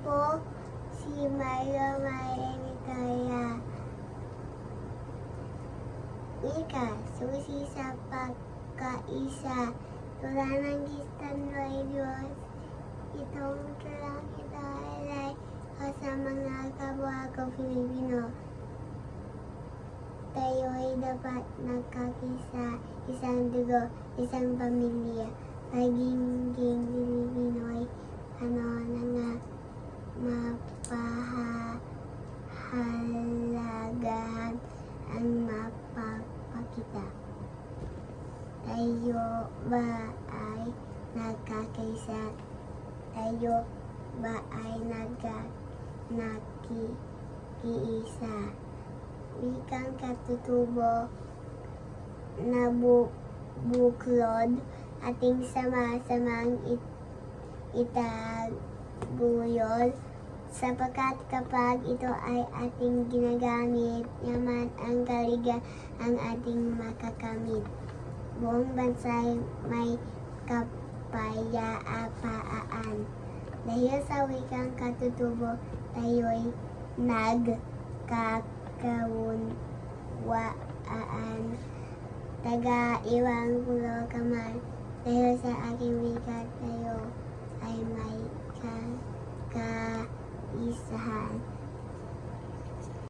po si Mario Maria Victoria. Ika, susi sa pagkaisa. Tula ng gistan ay Diyos. Itong tulang ito ay sa mga kapwa ko Pilipino. Tayo'y dapat nagkakisa, isang dugo, isang pamilya. Pagiging Pilipino ay na nga mapahalagahan ang mapapakita. Tayo ba ay nagkakaisa? Tayo ba ay nakikiisa? Wikang katutubo na buklod, ating sama-samang itaguyod, sapagkat kapag ito ay ating ginagamit, yaman ang kaligayahan ang ating makakamit. Buong bansa'y may kapayapaan. Dahil sa wikang katutubo, tayo'y nagkakaunawaan. Taga-iwang pulo ka man, dahil sa aking wika tayo ay may kaisahan.